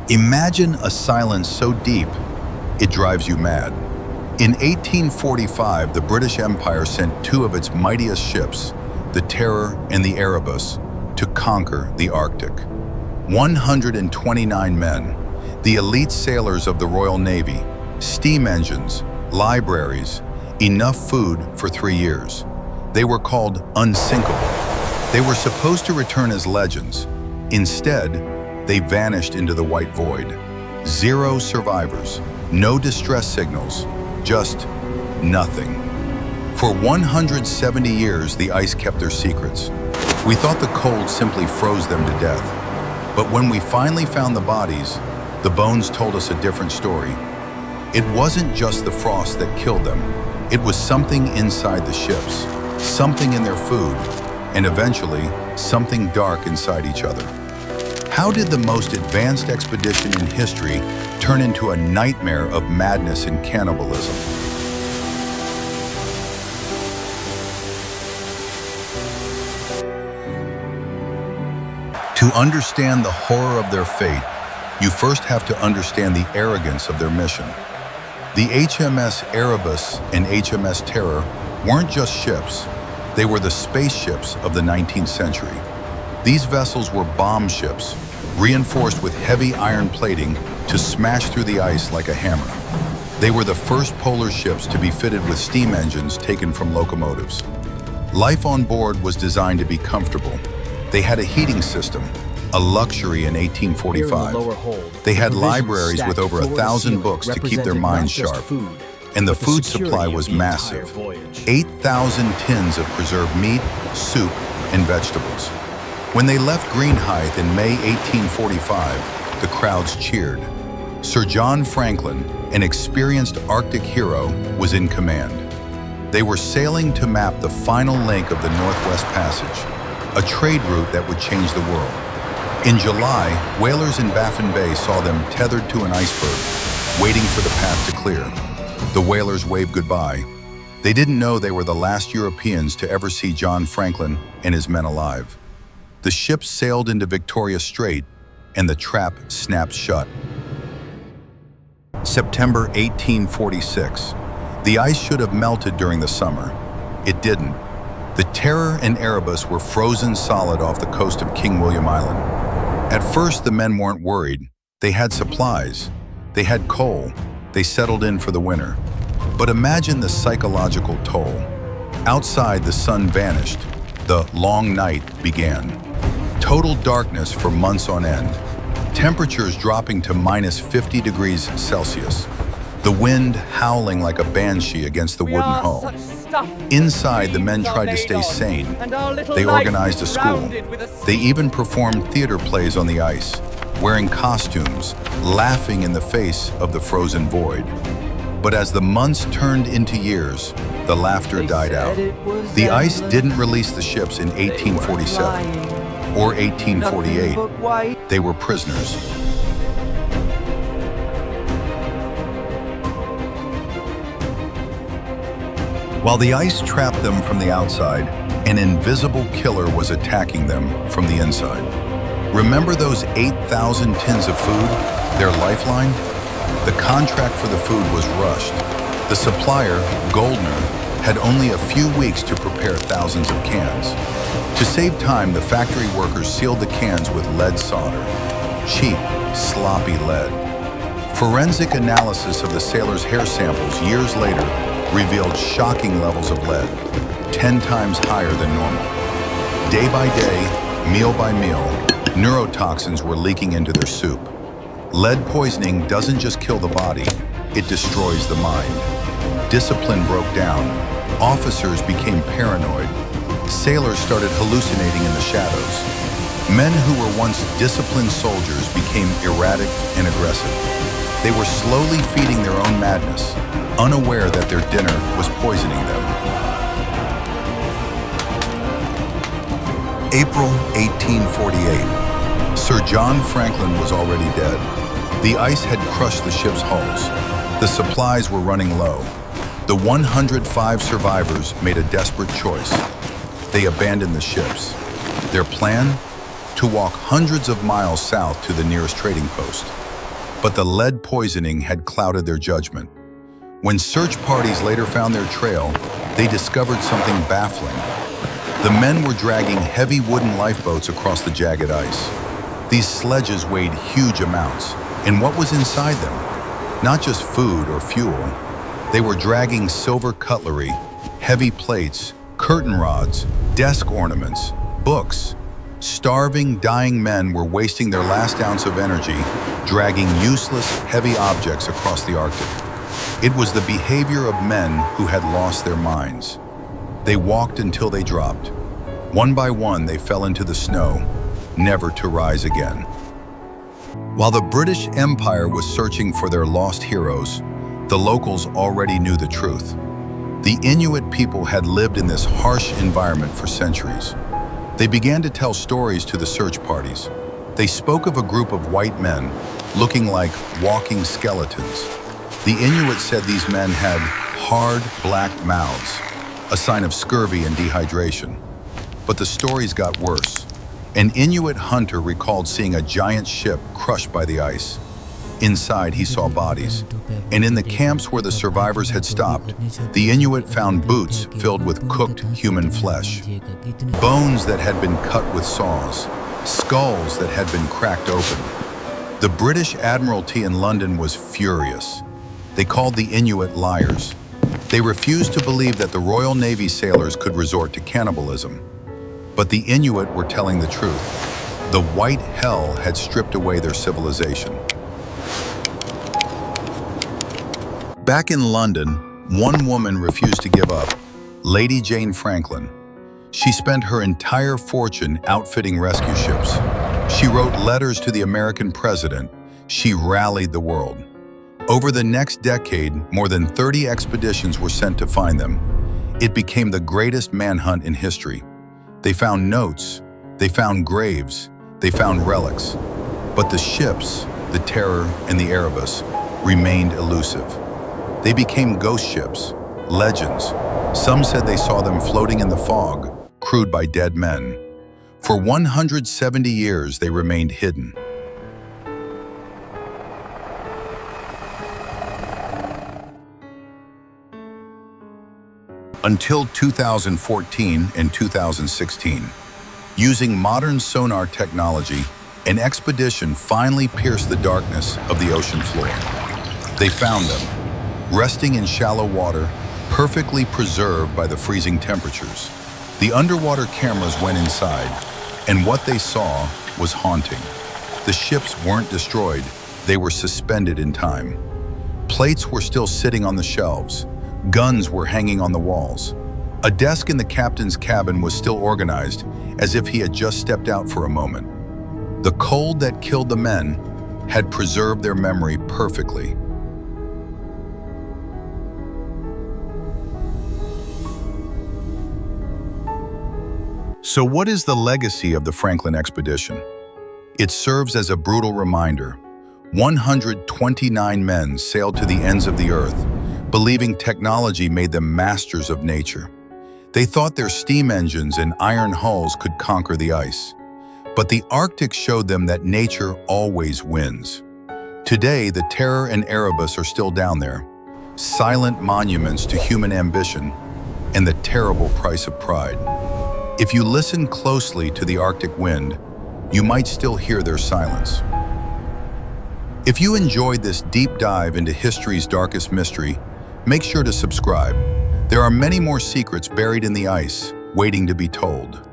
Imagine a silence so deep, it drives you mad. In 1845, the British Empire sent two of its mightiest ships, the Terror and the Erebus, to conquer the Arctic. 129 men, the elite sailors of the Royal Navy, steam engines, libraries, enough food for 3 years. They were called Unsinkable. They were supposed to return as legends. Instead, they vanished into the white void. 0 survivors, no distress signals, just nothing. For 170 years, the ice kept their secrets. We thought the cold simply froze them to death. But when we finally found the bodies, the bones told us a different story. It wasn't just the frost that killed them. It was something inside the ships, something in their food, and eventually, something dark inside each other. How did the most advanced expedition in history turn into a nightmare of madness and cannibalism? To understand the horror of their fate, you first have to understand the arrogance of their mission. The HMS Erebus and HMS Terror weren't just ships, they were the spaceships of the 19th century. These vessels were bomb ships, reinforced with heavy iron plating to smash through the ice like a hammer. They were the first polar ships to be fitted with steam engines taken from locomotives. Life on board was designed to be comfortable. They had a heating system, a luxury in 1845. They had libraries with over 1,000 books to keep their minds sharp. And the food supply was massive. 8,000 tins of preserved meat, soup, and vegetables. When they left Greenhithe in May 1845, the crowds cheered. Sir John Franklin, an experienced Arctic hero, was in command. They were sailing to map the final link of the Northwest Passage, a trade route that would change the world. In July, whalers in Baffin Bay saw them tethered to an iceberg, waiting for the path to clear. The whalers waved goodbye. They didn't know they were the last Europeans to ever see John Franklin and his men alive. The ships sailed into Victoria Strait, and the trap snapped shut. September 1846. The ice should have melted during the summer. It didn't. The Terror and Erebus were frozen solid off the coast of King William Island. At first, the men weren't worried. They had supplies. They had coal. They settled in for the winter. But imagine the psychological toll. Outside, the sun vanished. The long night began. Total darkness for months on end. Temperatures dropping to minus 50 degrees Celsius. The wind howling like a banshee against the wooden hull. Inside, the men tried to stay sane. They organized a school. They even performed theater plays on the ice, wearing costumes, laughing in the face of the frozen void. But as the months turned into years, the laughter died out. The ice didn't release the ships in 1847 or 1848. They were prisoners. While the ice trapped them from the outside, an invisible killer was attacking them from the inside. Remember those 8,000 tins of food, their lifeline? The contract for the food was rushed. The supplier, Goldner, had only a few weeks to prepare thousands of cans. To save time, the factory workers sealed the cans with lead solder. Cheap, sloppy lead. Forensic analysis of the sailors' hair samples years later revealed shocking levels of lead, 10 times higher than normal. Day by day, meal by meal, neurotoxins were leaking into their soup. Lead poisoning doesn't just kill the body, it destroys the mind. Discipline broke down. Officers became paranoid. Sailors started hallucinating in the shadows. Men who were once disciplined soldiers became erratic and aggressive. They were slowly feeding their own madness, unaware that their dinner was poisoning them. April 1848. Sir John Franklin was already dead. The ice had crushed the ship's hulls. The supplies were running low. The 105 survivors made a desperate choice. They abandoned the ships. Their plan? To walk hundreds of miles south to the nearest trading post. but the lead poisoning had clouded their judgment. When search parties later found their trail, they discovered something baffling. The men were dragging heavy wooden lifeboats across the jagged ice. These sledges weighed huge amounts, and what was inside them? Not just food or fuel. They were dragging silver cutlery, heavy plates, curtain rods, desk ornaments, books. Starving, dying men were wasting their last ounce of energy, dragging useless, heavy objects across the Arctic. It was the behavior of men who had lost their minds. They walked until they dropped. One by one, they fell into the snow, never to rise again. While the British Empire was searching for their lost heroes, the locals already knew the truth. The Inuit people had lived in this harsh environment for centuries. They began to tell stories to the search parties. They spoke of a group of white men looking like walking skeletons. The Inuit said these men had hard, black mouths, a sign of scurvy and dehydration. But the stories got worse. An Inuit hunter recalled seeing a giant ship crushed by the ice. Inside, he saw bodies. And in the camps where the survivors had stopped, the Inuit found boots filled with cooked human flesh, bones that had been cut with saws, skulls that had been cracked open. The British Admiralty in London was furious. They called the Inuit liars. They refused to believe that the Royal Navy sailors could resort to cannibalism. But the Inuit were telling the truth. The white hell had stripped away their civilization. Back in London, one woman refused to give up, Lady Jane Franklin. She spent her entire fortune outfitting rescue ships. She wrote letters to the American president. She rallied the world. Over the next decade, more than 30 expeditions were sent to find them. It became the greatest manhunt in history. They found notes, they found graves, they found relics. But the ships, the Terror and the Erebus, remained elusive. They became ghost ships, legends. Some said they saw them floating in the fog, crewed by dead men. For 170 years, they remained hidden. Until 2014 and 2016, using modern sonar technology, an expedition finally pierced the darkness of the ocean floor. They found them, resting in shallow water, perfectly preserved by the freezing temperatures. The underwater cameras went inside, and what they saw was haunting. The ships weren't destroyed, they were suspended in time. Plates were still sitting on the shelves. Guns were hanging on the walls. A desk in the captain's cabin was still organized, as if he had just stepped out for a moment. The cold that killed the men had preserved their memory perfectly. So what is the legacy of the Franklin expedition? It serves as a brutal reminder. 129 men sailed to the ends of the earth, believing technology made them masters of nature. They thought their steam engines and iron hulls could conquer the ice. But the Arctic showed them that nature always wins. Today, the Terror and Erebus are still down there, silent monuments to human ambition and the terrible price of pride. If you listen closely to the Arctic wind, you might still hear their silence. If you enjoyed this deep dive into history's darkest mystery, make sure to subscribe. There are many more secrets buried in the ice, waiting to be told.